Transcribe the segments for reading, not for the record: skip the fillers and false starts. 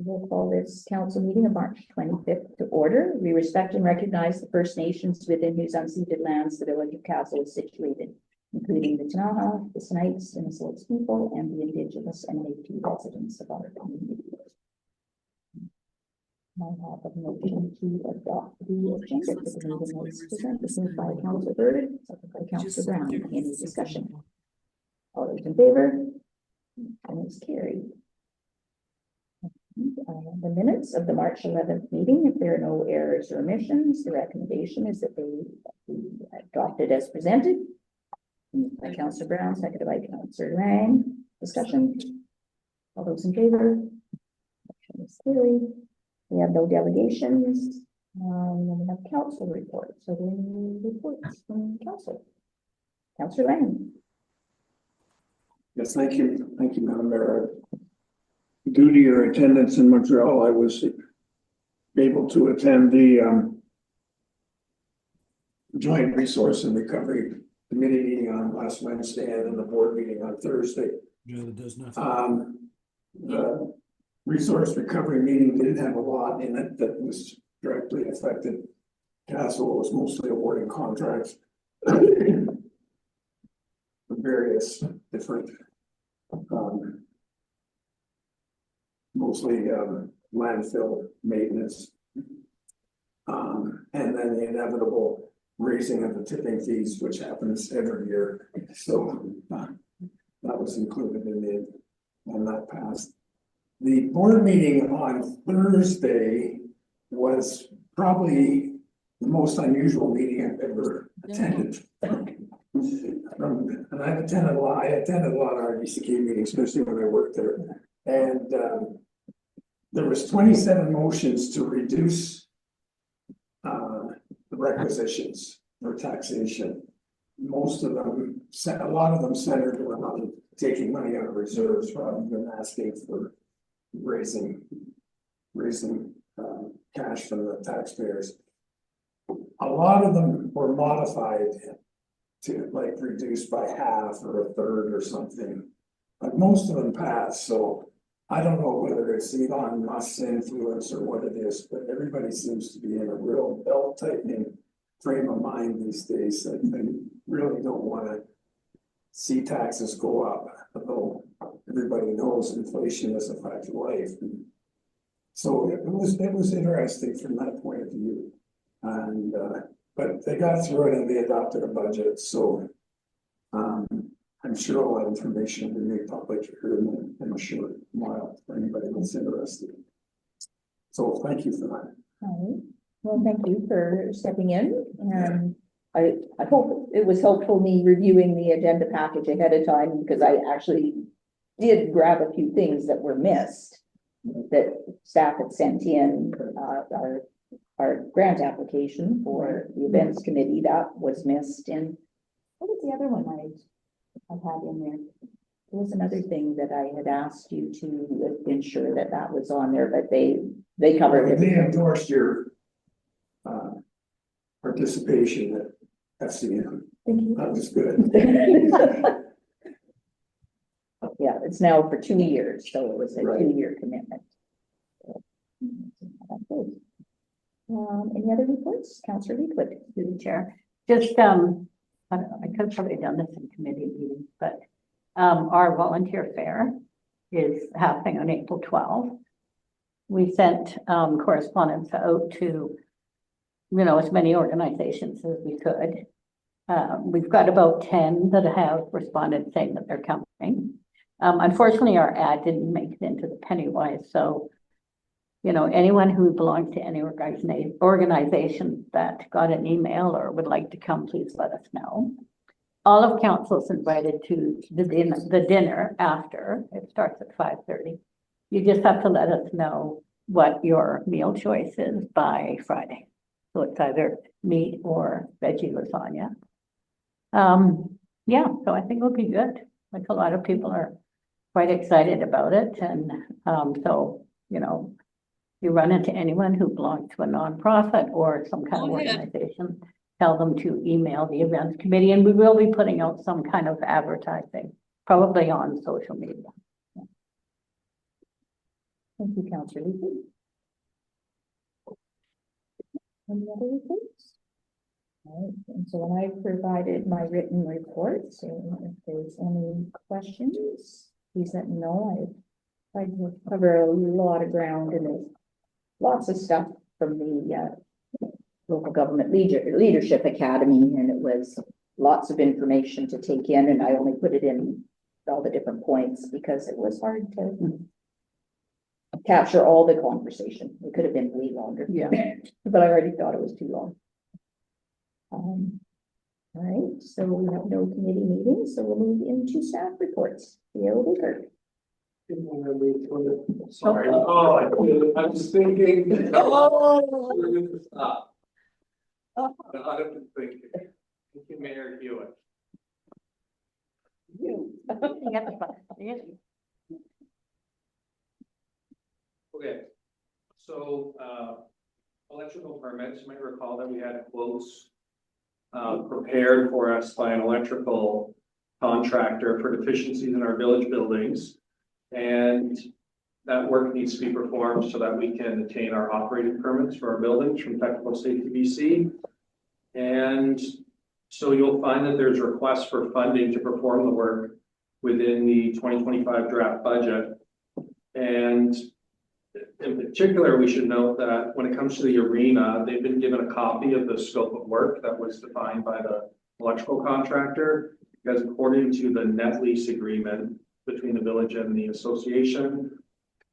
We'll call this council meeting of March 25th to order. We respect and recognize the First Nations within whose unceded lands the village of Kaslo is situated, including the Ktunaxa, the Snipes, and the Silts people, and the Indigenous and Métis residents of our community. I have a motion to adopt the agenda for the meeting as presented, moved by Councillor Bird, seconded by Councillor Brown. Any discussion? All those in favor? And it's carried. The minutes of the March 11th meeting, if there are no errors or omissions, the recommendation is that they be adopted as presented. Moved by Councillor Brown, seconded by Councillor Lang. Discussion? All those in favor? Motion is carried. We have no delegations. And we have council reports. So any reports from council? Councillor Lang. Yes, thank you. Thank you, Madam Mayor. Due to your attendance in Montreal, I was able to attend the Joint Resource and Recovery Committee meeting on last Wednesday and then the board meeting on Thursday. Yeah, that does nothing. The Resource Recovery meeting didn't have a lot in it that was directly affected. Kaslo was mostly awarding contracts for various different mostly landfill maintenance, and then the inevitable raising of the tipping fees, which happens every year. So that was included in the, and that passed. The board meeting on Thursday was probably the most unusual meeting I've ever attended. And I've attended a lot. I attended a lot of RDCK meetings, especially when I worked there. And there was 27 motions to reduce the requisitions for taxation. Most of them, a lot of them centered around taking money out of reserves rather than asking for raising cash from the taxpayers. A lot of them were modified to like reduce by half or a third or something, but most of them passed. So I don't know whether it's Elon Musk's influence or what it is, but everybody seems to be in a real belt tightening frame of mind these days. I really don't want to see taxes go up, although everybody knows inflation is a fact of life. So it was interesting from that point of view, and but they got through it and they adopted a budget. So I'm sure all that information will be made public here in a short while for anybody that's interested. So thank you for that. All right. Well, thank you for stepping in, and I hope it was helpful me reviewing the agenda package ahead of time, because I actually did grab a few things that were missed that staff had sent in. Our grant application for the events committee, that was missed. And what was the other one I had in there? There was another thing that I had asked you to ensure that was on there, but they covered it. They endorsed your participation at FCM. Thank you. That was good. Yeah, it's now for 2 years, so it was a 2-year commitment. Any other reports? Councillor Leafwood. Through the chair. Just I don't know, I could have probably done this in committee meetings, but our volunteer fair is happening on April 12th. We sent correspondence out to, as many organizations as we could. We've got about 10 that have responded saying that they're coming. Unfortunately, our ad didn't make it into the Pennywise, so anyone who belongs to any organization that got an email or would like to come, please let us know. All of council is invited to the dinner after. It starts at 5:30. You just have to let us know what your meal choice is by Friday. So it's either meat or veggie lasagna. Yeah, so I think it'll be good. Like, a lot of people are quite excited about it. And so, you run into anyone who belongs to a nonprofit or some kind of organization, tell them to email the events committee, and we will be putting out some kind of advertising, probably on social media. Thank Thank you, Councillor Leahy. Any other reports? All right, and so when I provided my written report, so if there's any questions, please let me know. I tried to cover a lot of ground and there's lots of stuff from the local government leadership academy, and it was lots of information to take in, and I only put it in all the different points because it was hard to capture all the conversation. It could have been way longer. Yeah. But I already thought it was too long. All right, so we have no committee meetings, so we'll move into staff reports. Theo Baker. Sorry. Oh, I was thinking. Oh. Stop. I've been thinking. Thank you, Mayor Hewitt. Okay, so electrical permits, you might recall that we had quotes prepared for us by an electrical contractor for deficiencies in our village buildings. And that work needs to be performed so that we can attain our operating permits for our buildings from Technical Safety BC. And so you'll find that there's requests for funding to perform the work within the 2025 draft budget. And in particular, we should note that when it comes to the arena, they've been given a copy of the scope of work that was defined by the electrical contractor, because according to the net lease agreement between the village and the association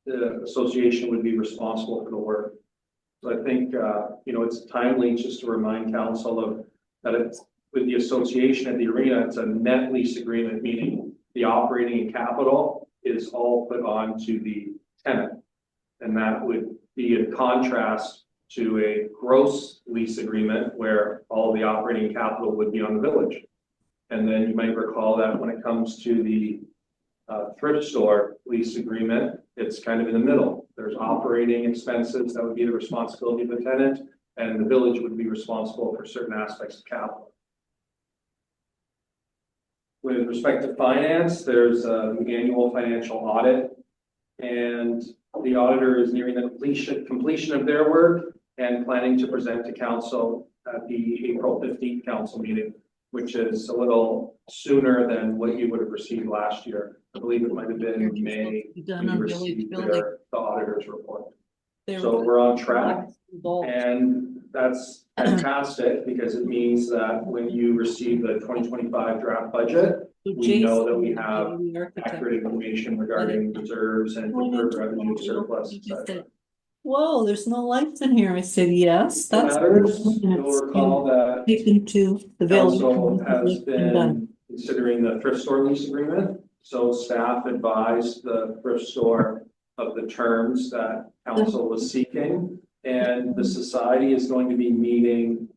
would be responsible for the work. So I think, it's timely just to remind council of that it's with the association at the arena, it's a net lease agreement, meaning the operating and capital is all put on to the tenant. And that would be in contrast to a gross lease agreement where all the operating capital would be on the village. And then you might recall that when it comes to the thrift store lease agreement, it's kind of in the middle. There's operating expenses that would be the responsibility of the tenant, and the village would be responsible for certain aspects of capital. With respect to finance, there's an annual financial audit, and the auditor is nearing the completion of their work and planning to present to council at the April 15th council meeting, which is a little sooner than what you would have received last year. I believe it might have been in May when you received the auditor's report. So we're on track, and that's fantastic because it means that when you receive the 2025 draft budget, we know that we have accurate information regarding reserves and deferred revenue surplus, etc. Whoa, there's no lights in here. I said, yes, that's. You'll recall that Taken to the village. council has been considering the thrift store lease agreement. So staff advised the thrift store of the terms that council was seeking. And the society is going to be meeting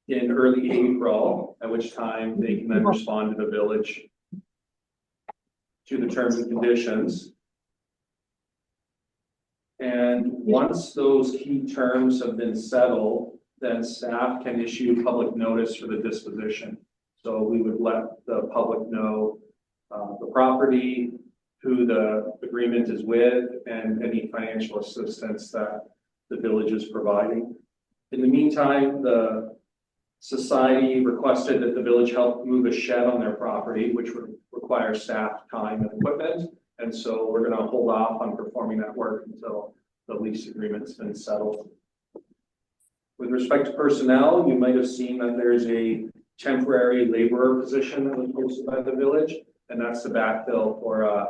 in early April, at which time they can then respond to the village to the terms and conditions. And once those key terms have been settled, then staff can issue public notice for the disposition. So we would let the public know the property, who the agreement is with, and any financial assistance that the village is providing. In the meantime, the society requested that the village help move a shed on their property, which would require staff time and equipment. And so we're going to hold off on performing that work until the lease agreement's been settled. With respect to personnel, you might have seen that there's a temporary laborer position that was posted by the village, and that's the backfill for a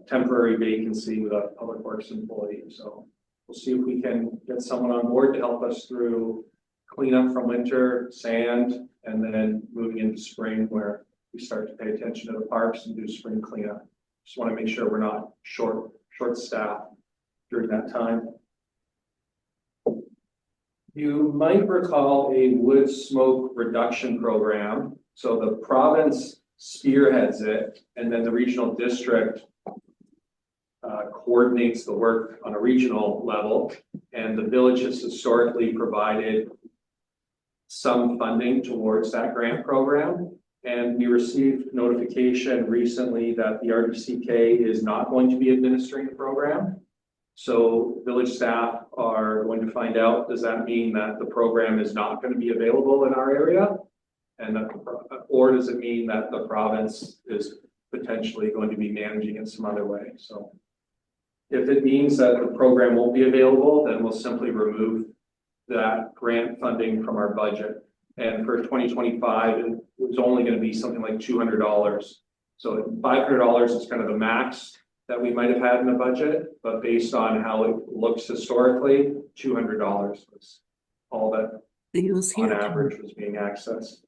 temporary vacancy with a public works employee. So we'll see if we can get someone on board to help us through cleanup from winter, sand, and then moving into spring where we start to pay attention to the parks and do spring cleanup. Just want to make sure we're not short staffed during that time. You might recall a wood smoke reduction program. So the province spearheads it, and then the regional district coordinates the work on a regional level. And the village has historically provided some funding towards that grant program. And we received notification recently that the RDCK is not going to be administering the program. So village staff are going to find out, does that mean that the program is not going to be available in our area? And or does it mean that the province is potentially going to be managing it some other way? So if it means that the program won't be available, then we'll simply remove that grant funding from our budget. And for 2025, it was only going to be something like $200. So $500 is kind of the max that we might have had in the budget, but based on how it looks historically, $200 was all that He was on here. average was being accessed.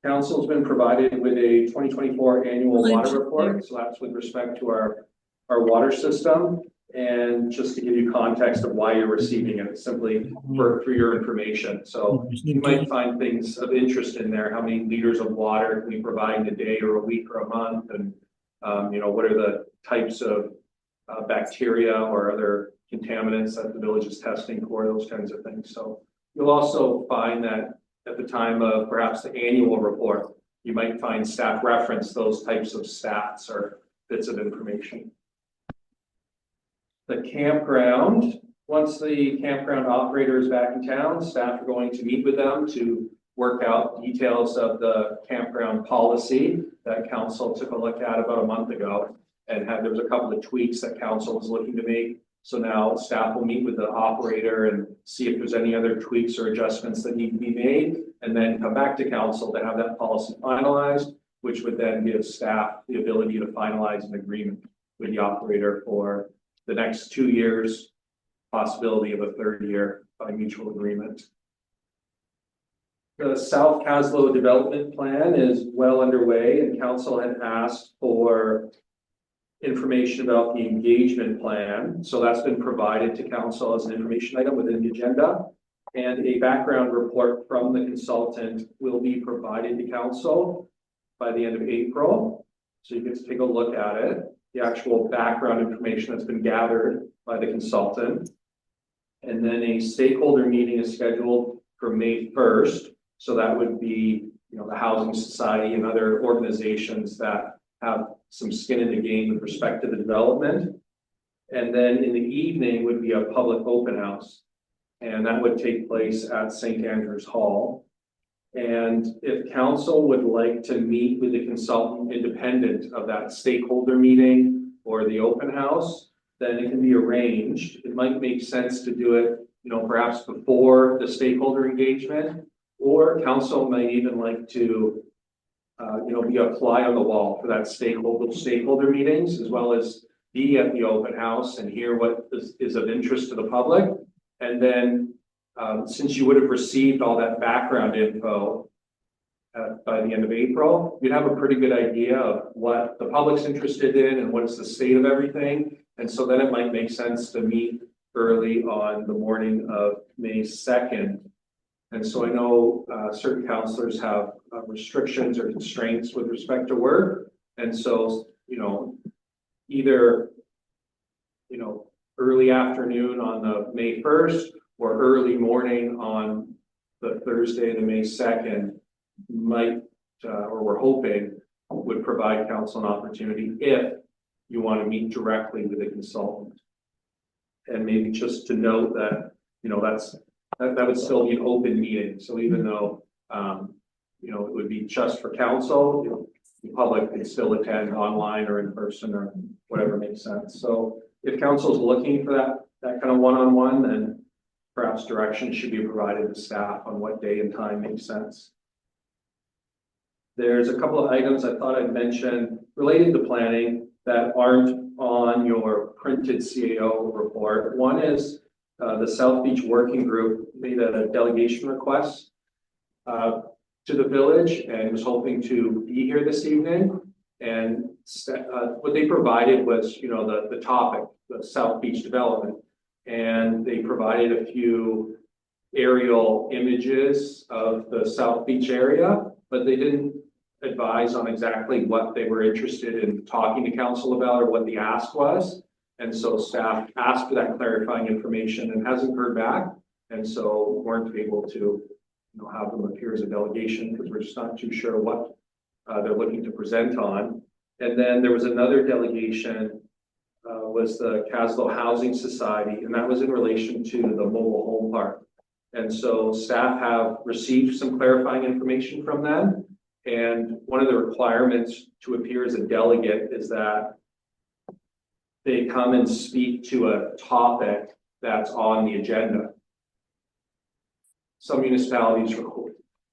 Council's been provided with a 2024 annual water report, so that's with respect to our water system. And just to give you context of why you're receiving it, simply for your information. So you might find things of interest in there. How many liters of water can we provide in a day or a week or a month? And you know, what are the types of bacteria or other contaminants that the village is testing for, those kinds of things. So you'll also find that at the time of perhaps the annual report, you might find staff reference those types of stats or bits of information. The campground, once the campground operator is back in town, staff are going to meet with them to work out details of the campground policy that council took a look at about a month ago. And there was a couple of tweaks that council was looking to make. So now staff will meet with the operator and see if there's any other tweaks or adjustments that need to be made, and then come back to council to have that policy finalized, which would then give staff the ability to finalize an agreement with the operator for the next 2 years, possibility of a 3rd year by mutual agreement. The South Kaslo development plan is well underway, and council had asked for information about the engagement plan. So that's been provided to council as an information item within the agenda. And a background report from the consultant will be provided to council by the end of April. So you get to take a look at it, the actual background information that's been gathered by the consultant. And then a stakeholder meeting is scheduled for May 1st. So that would be, you know, the Housing Society and other organizations that have some skin in the game with respect to the development. And then in the evening would be a public open house. And that would take place at St. Andrew's Hall. And if council would like to meet with the consultant independent of that stakeholder meeting or the open house, then it can be arranged. It might make sense to do it, you know, perhaps before the stakeholder engagement, or council might even like to, you know, be a fly on the wall for that stakeholder meetings, as well as be at the open house and hear what is of interest to the public. And then, since you would have received all that background info by the end of April, you'd have a pretty good idea of what the public's interested in and what is the state of everything. And so then it might make sense to meet early on the morning of May 2nd. And so I know certain councillors have restrictions or constraints with respect to work. And so, you know, either, you know, early afternoon on the May 1st or early morning on the Thursday, the May 2nd might, or we're hoping, would provide council an opportunity if you want to meet directly with a consultant. And maybe just to note that, you know, that would still be an open meeting. So even though, you know, it would be just for council, you know, the public can still attend online or in person or whatever makes sense. So if council is looking for that kind of one-on-one, then perhaps direction should be provided to staff on what day and time makes sense. There's a couple of items I thought I'd mention related to planning that aren't on your printed CAO report. One is the South Beach Working Group made a delegation request to the village and was hoping to be here this evening. And what they provided was, you know, the topic, the South Beach development. And they provided a few aerial images of the South Beach area, but they didn't advise on exactly what they were interested in talking to council about or what the ask was. And so staff asked for that clarifying information and hasn't heard back. And so weren't able to, you have them appear as a delegation because we're just not too sure what they're looking to present on. And then there was another delegation, was the Kaslo Housing Society, and that was in relation to the mobile home park. And so staff have received some clarifying information from them. And one of the requirements to appear as a delegate is that they come and speak to a topic that's on the agenda. Some municipalities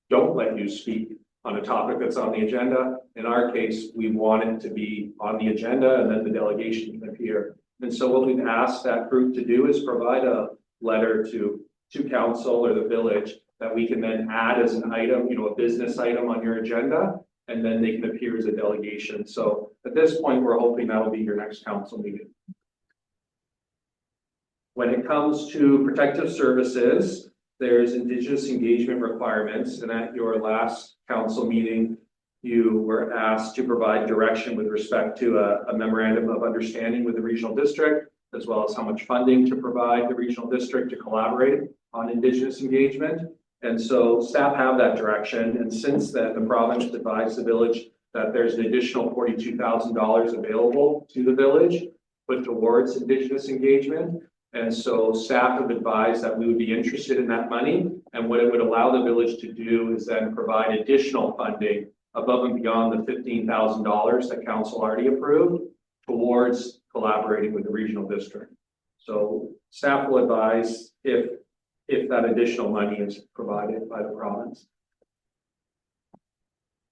don't let you speak on a topic that's on the agenda. In our case, we want it to be on the agenda and then the delegation can appear. And so what we've asked that group to do is provide a letter to council or the village that we can then add as an item, a business item on your agenda, and then they can appear as a delegation. So at this point, we're hoping that'll be your next council meeting. When it comes to protective services, there's Indigenous engagement requirements, and at your last council meeting, you were asked to provide direction with respect to a memorandum of understanding with the regional district, as well as how much funding to provide the regional district to collaborate on Indigenous engagement. And so staff have that direction, and since then, the province advised the village that there's an additional $42,000 available to the village put towards Indigenous engagement. And so staff have advised that we would be interested in that money. And what it would allow the village to do is then provide additional funding above and beyond the $15,000 that council already approved towards collaborating with the regional district. So staff will advise if that additional money is provided by the province.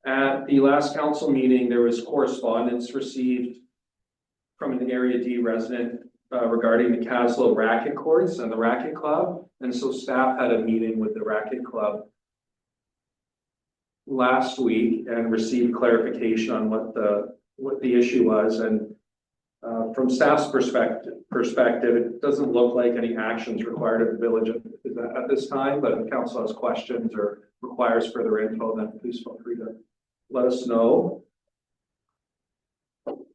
At the last council meeting, there was correspondence received from an Area D resident regarding the Kaslo racket courts and the racket club. And so staff had a meeting with the racket club last week and received clarification on what the issue was. And from staff's perspective, it doesn't look like any actions required of the village at this time, but if council has questions or requires further info, then please feel free to let us know.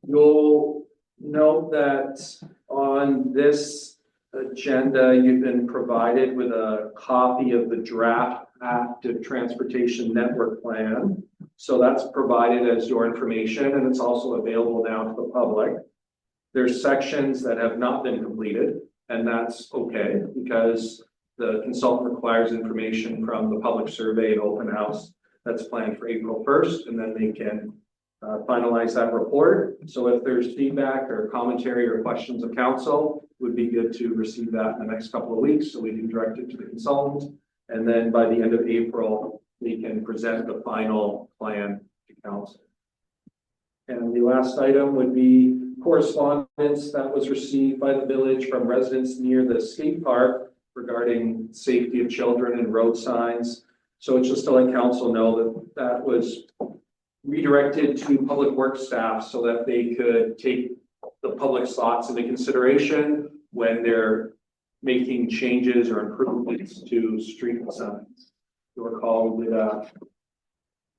You'll note that on this agenda, you've been provided with a copy of the draft active transportation network plan. So that's provided as your information, and it's also available now to the public. There's sections that have not been completed, and that's okay because the consultant requires information from the public survey and open house that's planned for April 1st, and then they can finalize that report. So if there's feedback or commentary or questions of council, it would be good to receive that in the next couple of weeks so we can direct it to the consultant. And then by the end of April, we can present the final plan to council. And the last item would be correspondence that was received by the village from residents near the skate park regarding safety of children and road signs. So it's just to let council know that that was redirected to public works staff so that they could take the public's thoughts into consideration when they're making changes or improvements to street signs. You'll recall we did a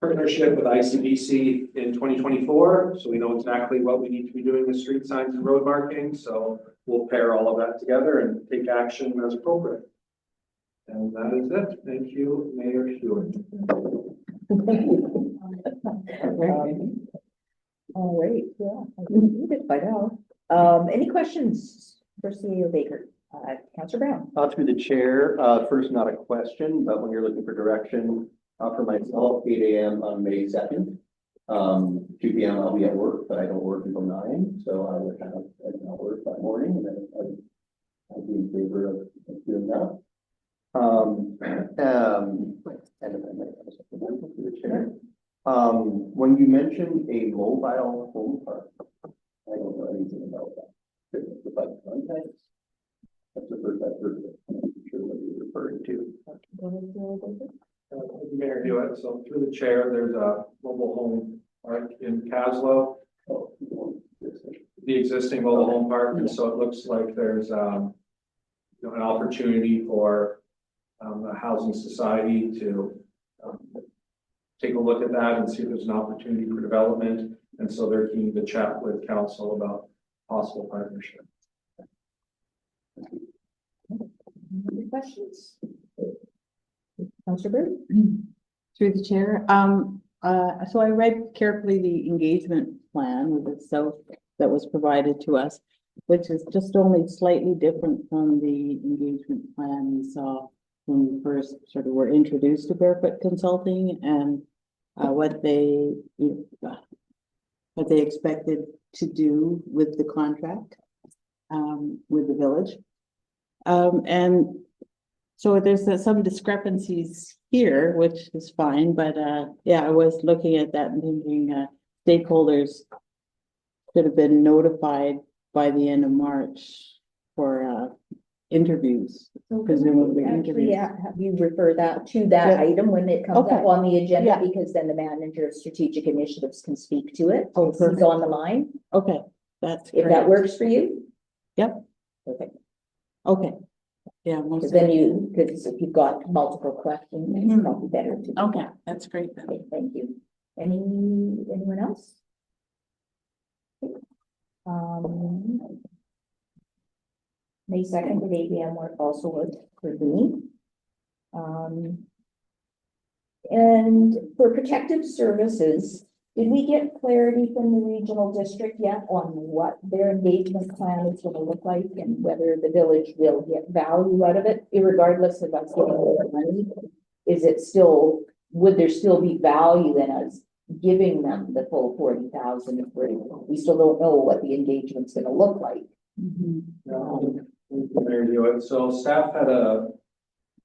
partnership with ICBC in 2024, so we know exactly what we need to be doing with street signs and road marking. So we'll pair all of that together and take action as appropriate. And that is it. Thank you, Mayor Hewitt. All right, yeah, I think we did it by now. Any questions for CEO Baker? Councillor Brown. Through the chair, first, not a question, but when you're looking for direction, for myself, 8 a.m. on May 2nd. 2 p.m. I'll be at work, but I don't work until 9, so I would have an hour that morning, and then I'd be in favor of doing that. And if I might have a second through the chair. When you mentioned a mobile home park, I don't know anything about that. Could you provide context? That's the first I've heard of it. I'm not sure what you're referring to. Mayor Hewitt, so through the chair, there's a mobile home park in Kaslo. Oh, The existing mobile home park, and so it looks like there's an opportunity for the housing society to take a look at that and see if there's an opportunity for development. And so they're keen to chat with council about possible partnership. Any questions? Councillor Bird? Through the chair, so I read carefully the engagement plan with the South that was provided to us, which is just only slightly different from the engagement plan we saw when we first sort of were introduced to Barefoot Consulting and what they expected to do with the contract with the village. And so there's some discrepancies here, which is fine, but yeah, I was looking at that and thinking stakeholders should have been notified by the end of March for interviews, presumably Actually, interviews. have you refer that to that Yeah. item when it comes Okay. up on the agenda, Yeah. because then the manager of strategic initiatives can speak to it. Oh, He's perfect. on the line, Okay, that's if that great. works for you. Yep. Perfect. Okay. Yeah. most Because then because if you've got multiple questions, it's Mhm. probably better to. do Okay, that. that's great then. Okay, thank you. Anyone else? Um. May 2nd at 8 AM work also worked for me. And for protective services, did we get clarity from the regional district yet on what their engagement plan is gonna look like and whether the village will get value out of it, irregardless of us getting more money? Is it still, would there still be value in us giving them the full 40,000 if we still don't know what the engagement's gonna look like? We can review it. So staff had an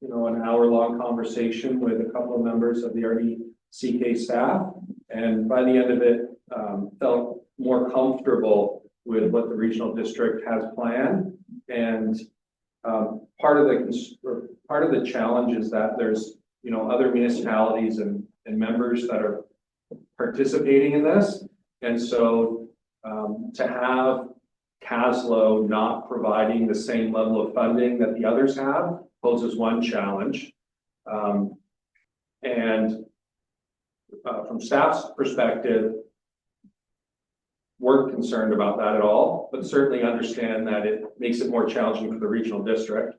hour-long conversation with a couple of members of the RDCK staff. And by the end of it, felt more comfortable with what the regional district has planned. And part of the challenge is that there's, other municipalities and members that are participating in this. And so to have Kaslo not providing the same level of funding that the others have poses one challenge. And from staff's perspective, we're concerned about that at all, but certainly understand that it makes it more challenging for the regional district.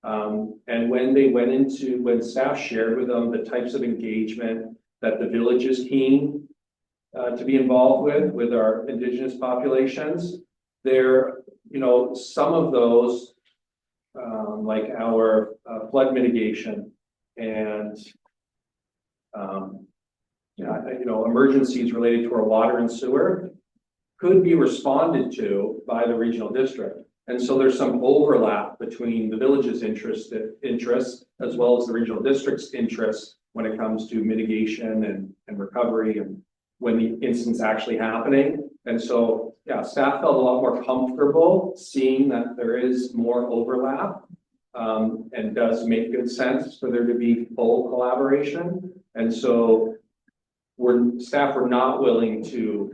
And when staff shared with them the types of engagement that the village is keen to be involved with our Indigenous populations, there, some of those, like our flood mitigation and emergencies related to our water and sewer could be responded to by the regional district. And so there's some overlap between the village's interests as well as the regional district's interests when it comes to mitigation and recovery and when the incident's actually happening. And so, yeah, staff felt a lot more comfortable seeing that there is more overlap and does make good sense for there to be full collaboration. And so staff were not willing to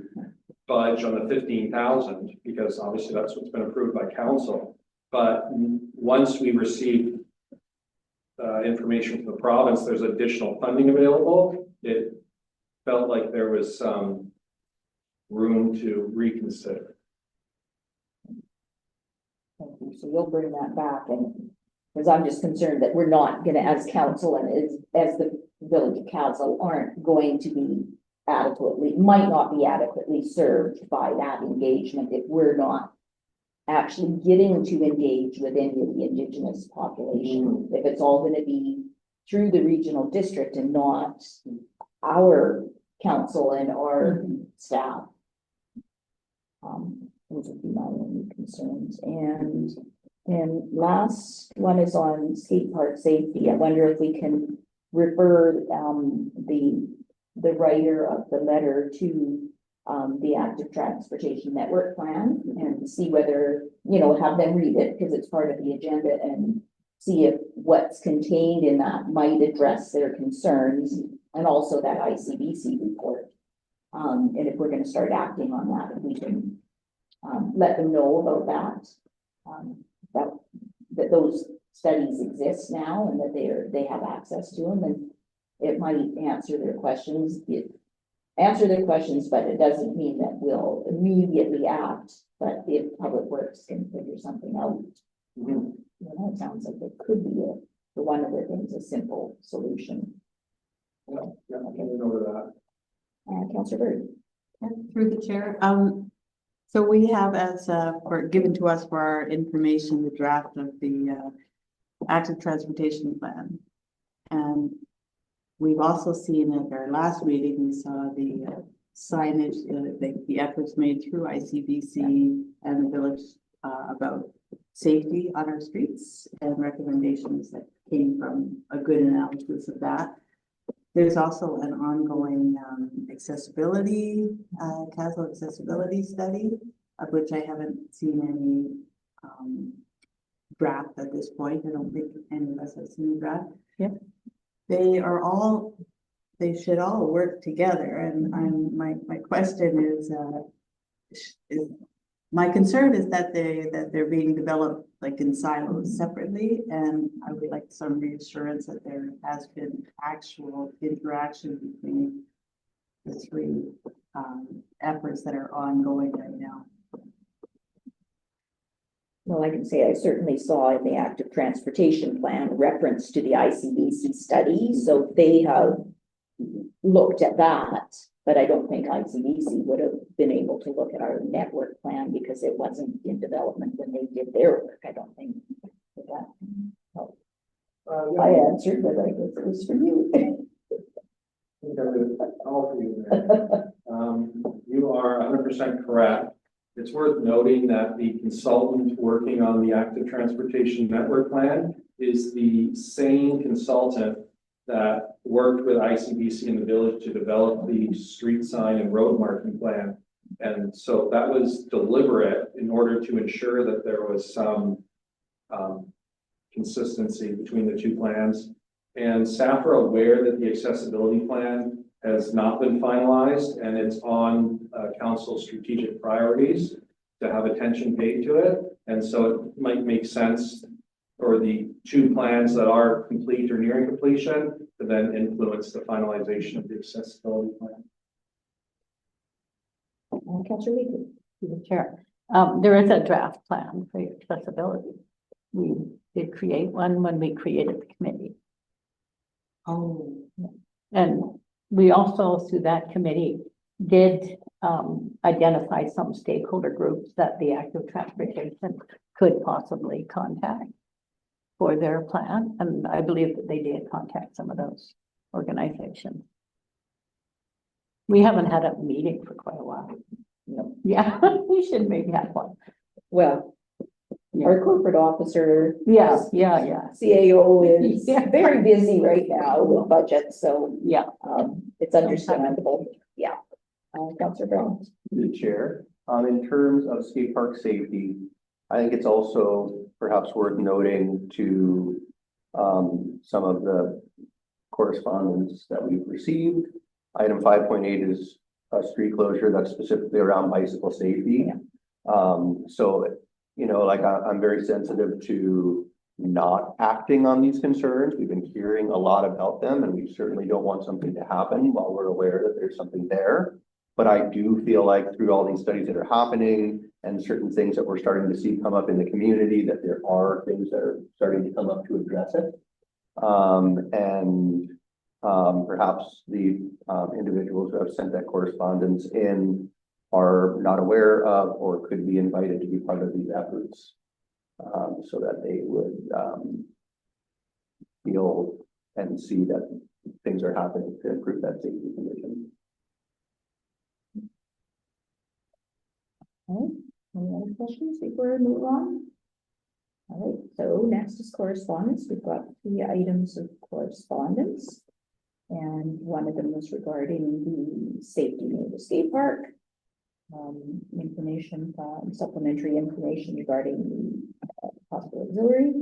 budge on the 15,000 because obviously that's what's been approved by council. But once we received information from the province, there's additional funding available. It felt like there was some room to reconsider. Thank you. So you'll bring that back, and because I'm just concerned that we're not gonna, as council and as the village council, aren't going to be might not be adequately served by that engagement if we're not actually getting to engage with any of the Indigenous population. If it's all gonna be through the regional district and not our council and our staff. Those would be my only concerns. And last one is on skate park safety. I wonder if we can refer the writer of the letter to the active transportation network plan and see whether, have them read it because it's part of the agenda and see if what's contained in that might address their concerns, and also that ICBC report. And if we're going to start acting on that, if we can let them know about that, that those studies exist now and that they have access to them, and it might answer their questions. But it doesn't mean that we'll immediately act. But if Public Works can figure something out, it sounds like it could be for one of the things, a simple solution. Yeah, I can over that. Councillor Bird. Through the chair, so we have as, given to us for our information, the draft of the, active transportation plan. And we've also seen at our last meeting, we saw the signage, the efforts made through ICBC and the village, about safety on our streets and recommendations that came from a good analysis of that. There's also an ongoing accessibility, Kaslo accessibility study, of which I haven't seen any draft at this point. I don't think any of us have seen a draft. Yeah. They should all work together, and my question is my concern is that they're being developed like in silos separately, and I would like some reassurance that there has been actual interaction between the three efforts that are ongoing right now. Well, I can say I certainly saw in the active transportation plan reference to the ICBC study, so they have looked at that, but I don't think ICBC would have been able to look at our network plan because it wasn't in development when they did their work. I don't think that. Oh, I answered, but I guess it was for you. All for you there. You are 100% correct. It's worth noting that the consultant working on the active transportation network plan is the same consultant that worked with ICBC in the village to develop the street sign and road marking plan. And so that was deliberate in order to ensure that there was some consistency between the two plans. And staff are aware that the accessibility plan has not been finalized, and it's on council strategic priorities to have attention paid to it. And so it might make sense for the two plans that are complete or nearing completion to then influence the finalization of the accessibility plan. Councillor Weekly. Through the chair. There is a draft plan for accessibility. We did create one when we created the committee. Oh. And we also, through that committee, did identify some stakeholder groups that the active transportation could possibly contact for their plan. And I believe that they did contact some of those organizations. We haven't had a meeting for quite a while. No. Yeah, we should maybe have one. Well, our corporate officer. Yeah. CAO is Yeah. very busy right now with budget, so Yeah. it's understandable. Yeah. Councillor Brown. The chair, in terms of skate park safety, I think it's also perhaps worth noting to some of the correspondence that we've received. Item 5.8 is a street closure that's specifically around bicycle safety. So, you know, like I'm very sensitive to not acting on these concerns. We've been hearing a lot about them, and we certainly don't want something to happen while we're aware that there's something there. But I do feel like through all these studies that are happening and certain things that we're starting to see come up in the community, that there are things that are starting to come up to address it. Perhaps the individuals who have sent that correspondence in are not aware of or could be invited to be part of these efforts, so that they would feel and see that things are happening to improve that safety condition. Okay. Any other questions before we move on? All right, so next is correspondence. We've got 3 items of correspondence. And one of them was regarding the safety near the skate park. Information, supplementary information regarding the hospital auxiliary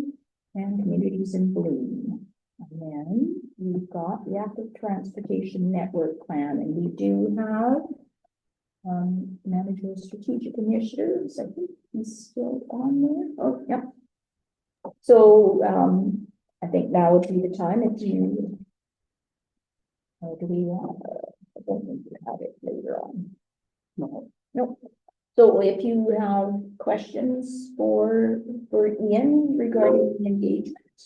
and communities in bloom. And then we've got the active transportation network plan, and we do have manager strategic initiatives. I think he's still on there. Oh, yeah. So I think now would be the time if you. Or do we I don't think we have it later on. No. Nope. So if you have questions for Ian regarding the engagement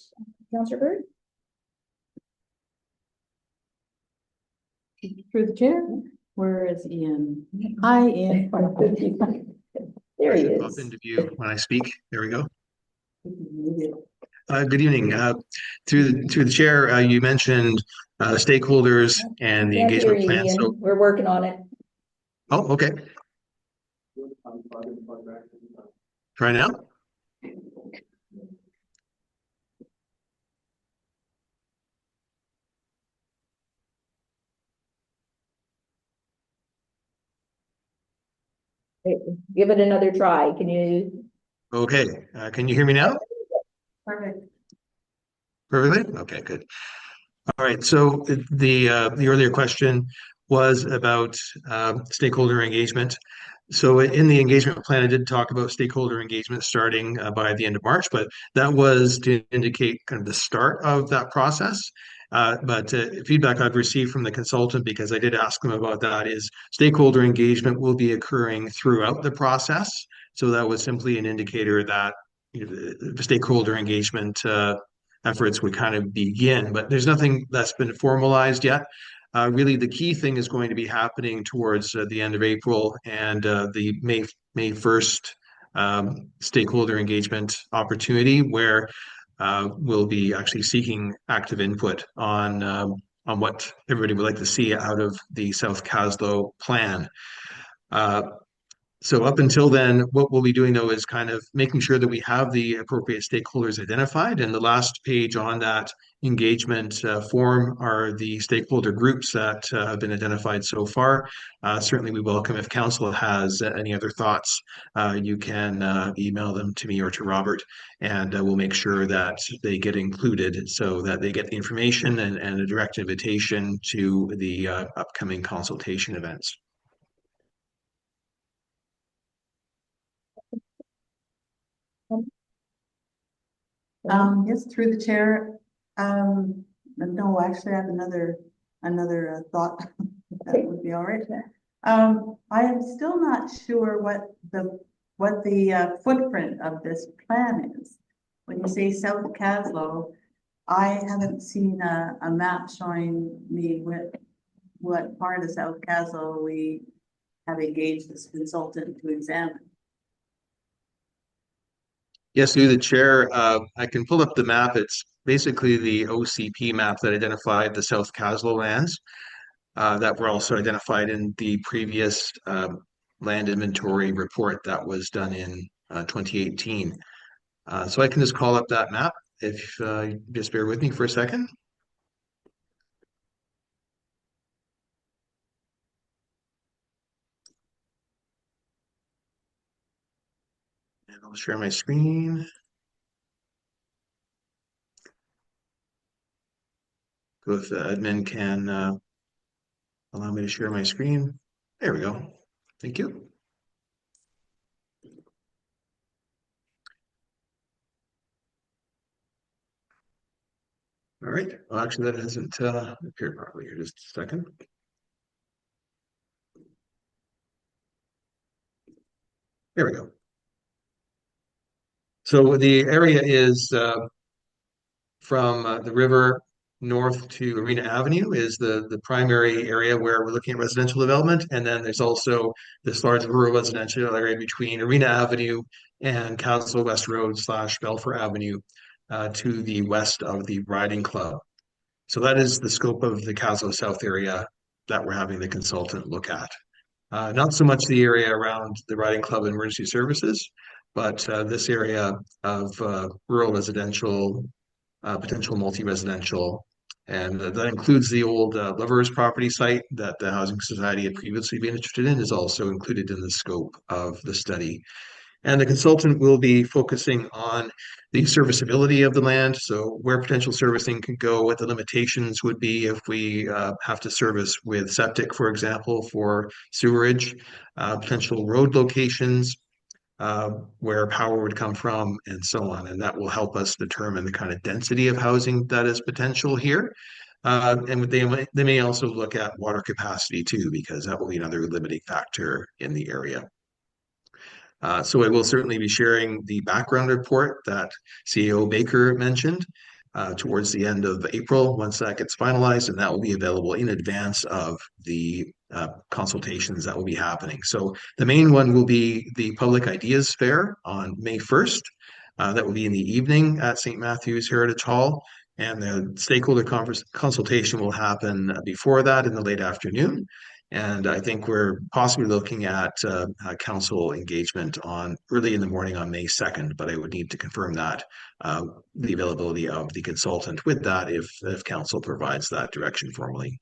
Councillor Bird? Through the chair, where is Ian? Hi, Ian. There he Pop is. into view when I speak. There we go. Good evening. Through the chair, you mentioned stakeholders and the Can't hear engagement you, plan. So, Ian. We're working on it. oh, okay. Try now. Give it another try. Can you? Okay. Can you hear me now? Perfect. Perfectly. Okay, good. All right. So the earlier question was about stakeholder engagement. So in the engagement plan, I did talk about stakeholder engagement starting by the end of March, but that was to indicate kind of the start of that process. But feedback I've received from the consultant, because I did ask them about that, is stakeholder engagement will be occurring throughout the process. So that was simply an indicator that the stakeholder engagement efforts would kind of begin, but there's nothing that's been formalized yet. Really, the key thing is going to be happening towards the end of April and the May 1st stakeholder engagement opportunity, where we'll be actually seeking active input on what everybody would like to see out of the South Kaslo plan. Uh, so up until then, what we'll be doing though is kind of making sure that we have the appropriate stakeholders identified. And the last page on that engagement form are the stakeholder groups that have been identified so far. Certainly, we welcome if council has any other thoughts. You can email them to me or to Robert, and we'll make sure that they get included so that they get the information and a direct invitation to the upcoming consultation events. Yes, through the chair. No, actually, I have another thought. That would be all right. I am still not sure what the footprint of this plan is. When you say South Kaslo, I haven't seen a map showing me what part of South Kaslo we have engaged this consultant to examine. Yes, through the chair, I can pull up the map. It's basically the OCP map that identified the South Kaslo lands that were also identified in the previous land inventory report that was done in 2018. So I can just call up that map if you just bear with me for a second. And I'll share my screen. So if the admin can allow me to share my screen. There we go. Thank you. All right. Well, actually, that hasn't appeared properly here. Just a second. There we go. So the area is from the river north to Arena Avenue is the primary area where we're looking at residential development. And then there's also this large rural residential area between Arena Avenue and Castle West Road / Belfour Avenue to the west of the Riding Club. So that is the scope of the Castle South area that we're having the consultant look at. Not so much the area around the Riding Club and emergency services, but this area of rural residential, potential multi-residential, and that includes the old Lovers property site that the Housing Society had previously been interested in, is also included in the scope of the study. And the consultant will be focusing on the serviceability of the land, so where potential servicing could go, what the limitations would be if we have to service with septic, for example, for sewerage, potential road locations, where power would come from, and so on. And that will help us determine the kind of density of housing that is potential here. And they may also look at water capacity too, because that will be another limiting factor in the area. So I will certainly be sharing the background report that CEO Baker mentioned. towards the end of April, once that gets finalized, and that will be available in advance of the consultations that will be happening. So the main one will be the Public Ideas Fair on May 1st. That will be in the evening at St. Matthew's Heritage Hall. And the stakeholder consultation will happen before that in the late afternoon. And I think we're possibly looking at council engagement on early in the morning on May 2nd, but I would need to confirm that the availability of the consultant with that if council provides that direction formally.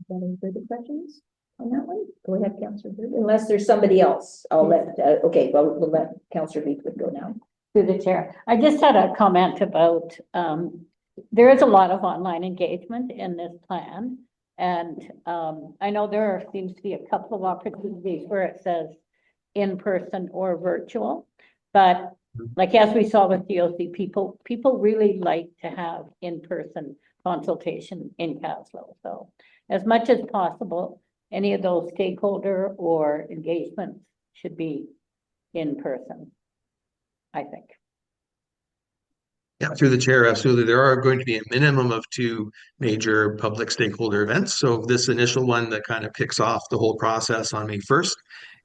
Any further questions on that one? Go ahead, Councillor Bird. Unless there's somebody else, I'll let, okay, well, we'll let Councillor Beekwood go now. Through the chair, I just had a comment about, there is a lot of online engagement in this plan. And I know there seems to be a couple of opportunities where it says in person or virtual. But like as we saw with DOC, people really like to have in-person consultation in Kaslo. So as much as possible, any of those stakeholder or engagements should be in person, I think. Yeah, through the chair, absolutely. There are going to be a minimum of 2 major public stakeholder events. So this initial one that kind of kicks off the whole process on May 1st.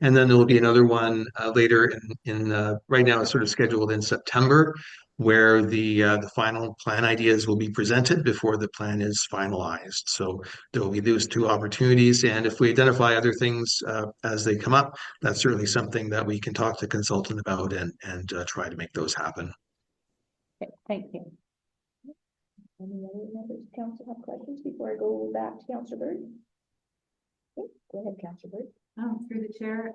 And then there will be another one later right now it's sort of scheduled in September, where the final plan ideas will be presented before the plan is finalized. So there will be those 2 opportunities. And if we identify other things as they come up, that's certainly something that we can talk to consultant about and try to make those happen. Okay, thank you. Any other members of council have questions before I go back to Councillor Bird? Okay, go ahead, Councillor Bird. Through the chair,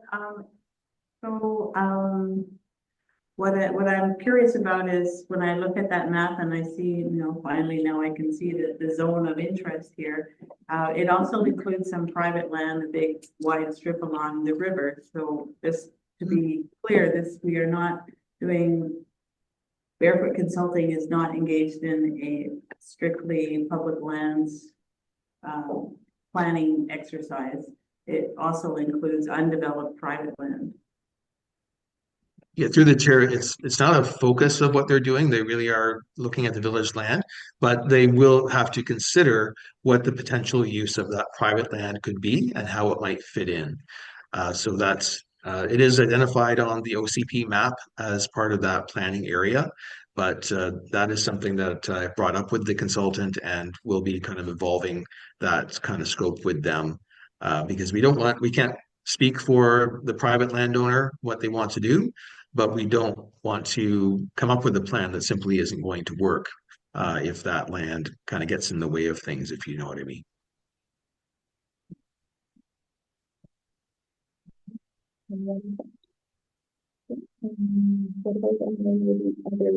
what I'm curious about is when I look at that map and I see, finally now I can see the zone of interest here. It also includes some private land, a big wide strip along the river. So just to be clear, we are not doing, Barefoot Consulting is not engaged in a strictly public lands planning exercise. It also includes undeveloped private land. Yeah, through the chair, it's not a focus of what they're doing. They really are looking at the village land, but they will have to consider what the potential use of that private land could be and how it might fit in. So it is identified on the OCP map as part of that planning area, but that is something that I brought up with the consultant and will be kind of evolving that kind of scope with them because we can't speak for the private landowner what they want to do, but we don't want to come up with a plan that simply isn't going to work if that land kind of gets in the way of things, if you know what I mean. What about any other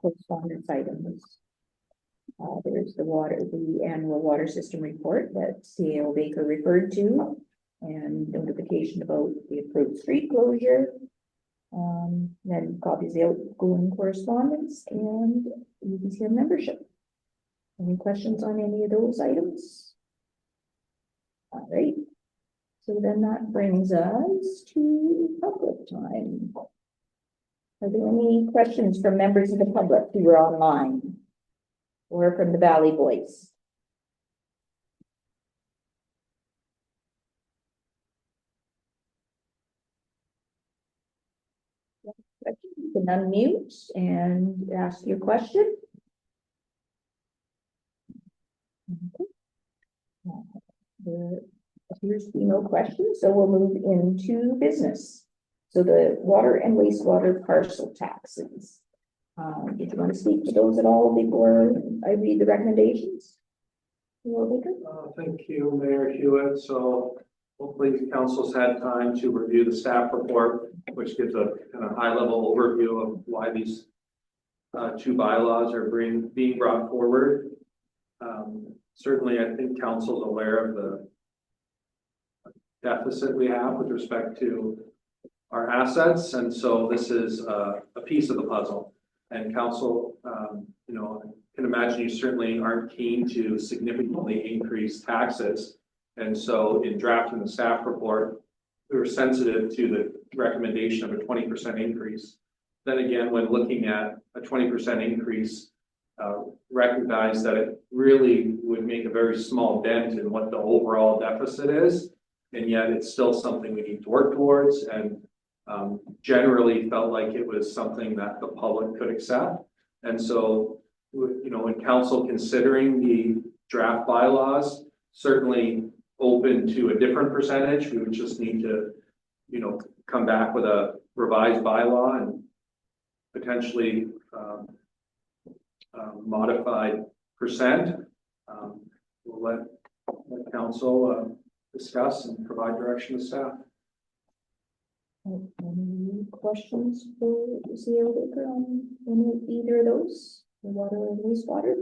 correspondence items? There's the annual water system report that CAO Baker referred to, and notification about the approved street closure. Then copies of the outgoing correspondence and UBCM membership. Any questions on any of those items? All right. So then that brings us to public time. Are there any questions from members of the public who are online or from the Valley Voice? You can unmute and ask your question. There appears to be no questions, so we'll move into business. So the water and wastewater parcel taxes. Did you want to speak to those at all before I read the recommendations? Thank you, Mayor Hewitt. So hopefully the council's had time to review the staff report, which gives a kind of high level overview of why these 2 bylaws are being brought forward. Certainly, I think council's aware of the deficit we have with respect to our assets. And so this is a piece of the puzzle. And council, can imagine you certainly aren't keen to significantly increase taxes. And so in drafting the staff report, we were sensitive to the recommendation of a 20% increase then again, when looking at a 20% increase, recognize that it really would make a very small dent in what the overall deficit is. And yet it's still something we need to work towards, and generally felt like it was something that the public could accept. And so, you know, when council considering the draft bylaws, certainly open to a different percentage, we would just need to, you know, come back with a revised bylaw and potentially modified percent. We'll let council discuss and provide direction to staff. Any questions for the CEO Baker on either of those, the water or wastewater?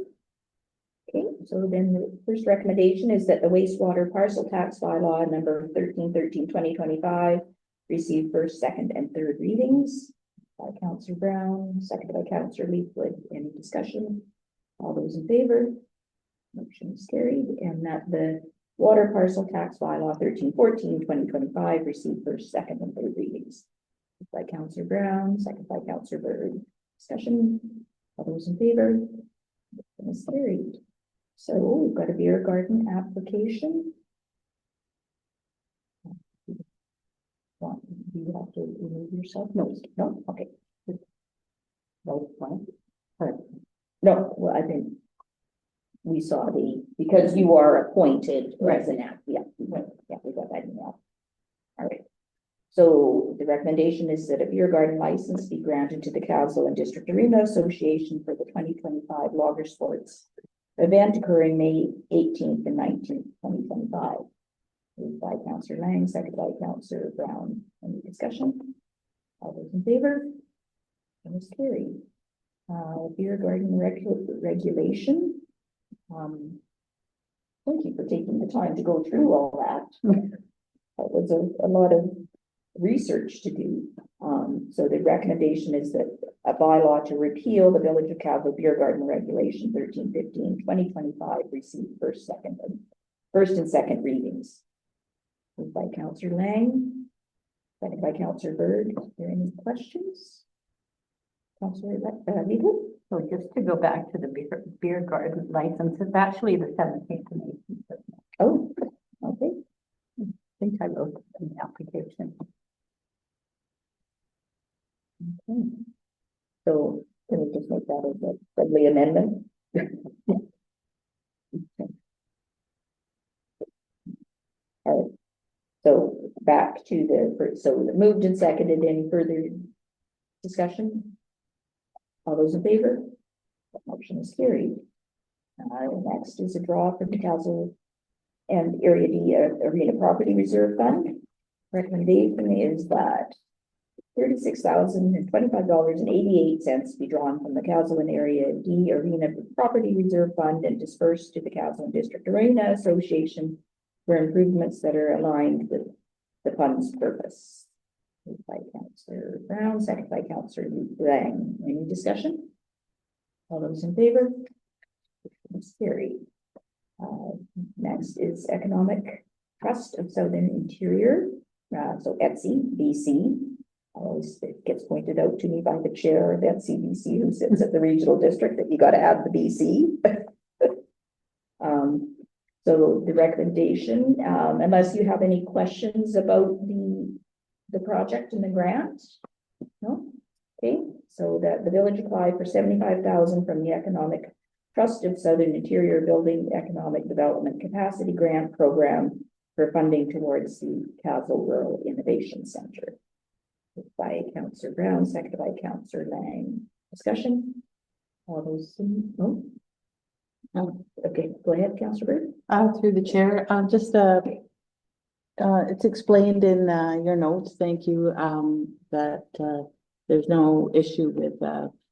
Okay, so then the first recommendation is that the wastewater parcel tax bylaw number 1313/2025 receive first, second, and third readings by Councillor Brown, seconded by Councillor Leafwood. Any discussion? All those in favor? Motion is carried, and that the water parcel tax bylaw 1314/2025 receive first, second, and third readings by Councillor Brown, seconded by Councillor Bird. Discussion? All those in favor? Motion is carried. So we've got a beer garden application. Do you have to remove yourself? No, no, okay. No, fine. No, well, I think we saw because you are appointed as an app. Yeah, we got that email. All right. So the recommendation is that a beer garden license be granted to the Kaslo and District Arena Association for the 2025 Logger Sports event occurring May 18th and 19th, 2025. Moved by Councillor Lang, seconded by Councillor Brown. Any discussion? All those in favor? That was carried. Beer garden regulation. Thank you for taking the time to go through all that. That was a lot of research to do. So the recommendation is that a bylaw to repeal the Village of Kaslo Beer Garden Regulation 1315/2025 receive first and second readings. Moved by Councillor Lang, seconded by Councillor Bird. Are there any questions? Councillor Legal? So just to go back to the beer garden license, it's actually the 17th and 18th. Oh, okay. I think I wrote an application. Okay. So can we just make that as a friendly amendment? Okay. All right. So back to so moved and seconded. Any further discussion? All those in favor? That motion is carried. Next is a draw for the Kaslo and Area D Arena Property Reserve Fund. Recommendation is that $36,025.88 be drawn from the Kaslo and Area D Arena Property Reserve Fund and dispersed to the Kaslo and District Arena Association for improvements that are aligned with the fund's purpose. Moved by Councillor Brown, seconded by Councillor Lang. Any discussion? All those in favor? It's carried. Next is Economic Trust of Southern Interior. So ETSI, BC. Always it gets pointed out to me by the chair of ETSI, BC, who sits at the regional district, that you got to have the BC. So the recommendation, unless you have any questions about the project and the grant, no? Okay, so that the village applied for $75,000 from the Economic Trust of Southern Interior Building Economic Development Capacity Grant Program for funding towards the Kaslo Rural Innovation Center. By Councillor Brown, seconded by Councillor Lang. Discussion? All those in, no? Okay, go ahead, Councillor Bird. Through the chair, it's explained in your notes, thank you, that there's no issue with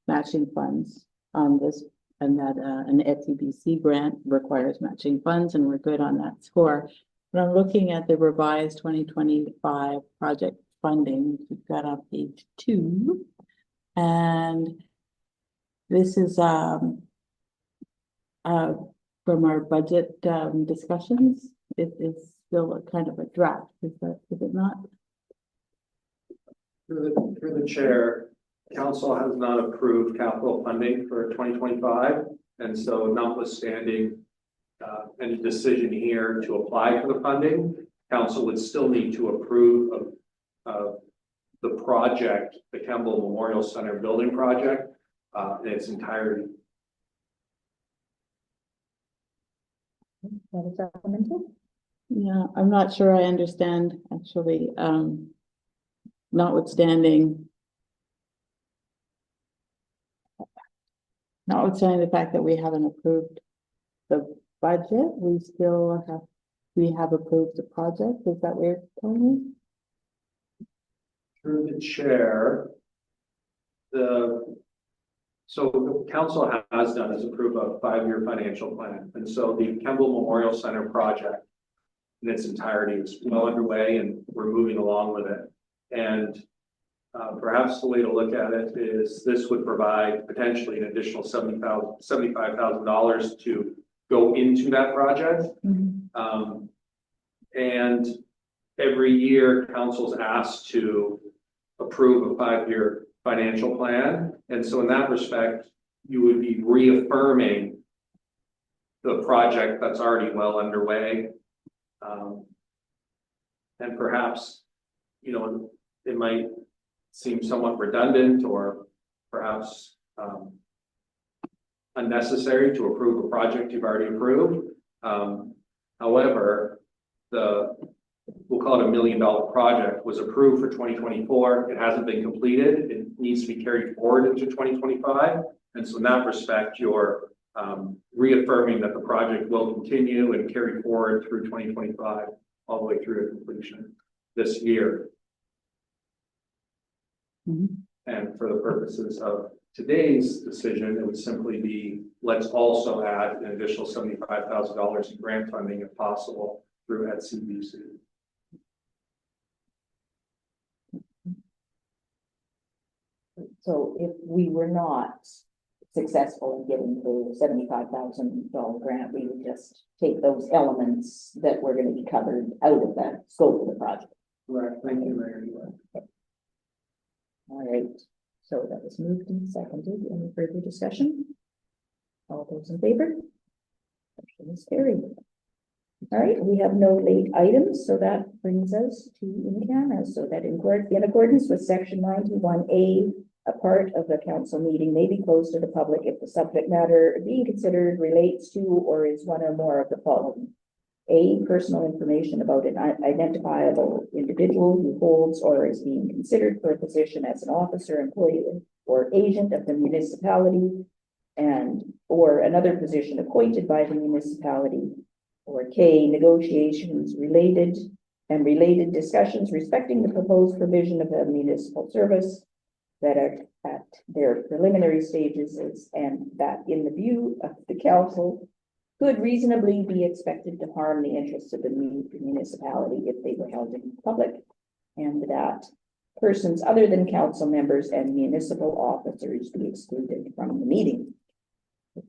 matching funds on this, and that an ETSI grant requires matching funds, and we're good on that score. But I'm looking at the revised 2025 project funding, we've got on page 2, and this is from our budget discussions. It is still a kind of a draft, is it not? Through the chair, council has not approved capital funding for 2025. And so notwithstanding any decision here to apply for the funding, council would still need to approve of the project, the Campbell Memorial Center building project, in its entirety. That is recommended. Yeah, I'm not sure I understand, actually, notwithstanding the fact that we haven't approved the budget, we have approved the project, is that what you're telling me? Through the chair, so the council has done is approve a 5-year financial plan. And so the Campbell Memorial Center project in its entirety is well underway and we're moving along with it. And perhaps the way to look at it is this would provide potentially an additional $75,000 to go into that project. And every year council's asked to approve a 5-year financial plan. And so in that respect, you would be reaffirming the project that's already well underway. And perhaps, you know, it might seem somewhat redundant or perhaps unnecessary to approve a project you've already approved. However, we'll call it $1 million project was approved for 2024. It hasn't been completed. It needs to be carried forward into 2025. And so in that respect, you're reaffirming that the project will continue and carry forward through 2025, all the way through to completion this year. And for the purposes of today's decision, it would simply be, let's also add an additional $75,000 in grant funding if possible through CBC. So if we were not successful in getting the $75,000 grant, we would just take those elements that were going to be covered out of the scope of the project. Correct. Thank you, Mayor. All right, so that was moved and seconded. Any further discussion? All those in favor? Motion is carried. All right, we have no late items, so that brings us to in camera. So that in accordance with section 91A, a part of the council meeting may be closed to the public if the subject matter being considered relates to or is one or more of the following. A, personal information about an identifiable individual who holds or is being considered for a position as an officer, employee, or agent of the municipality, or another position appointed by the municipality. Or K, negotiations related discussions respecting the proposed provision of a municipal service that are at their preliminary stages and that in the view of the council could reasonably be expected to harm the interests of the municipality if they were held in public, and that persons other than council members and municipal officers be excluded from the meeting.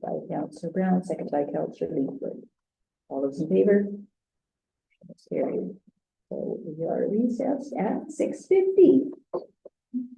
By Councillor Brown, second by Councillor Leaford. All those in favor? That's carried. So we are recessed at 6:50.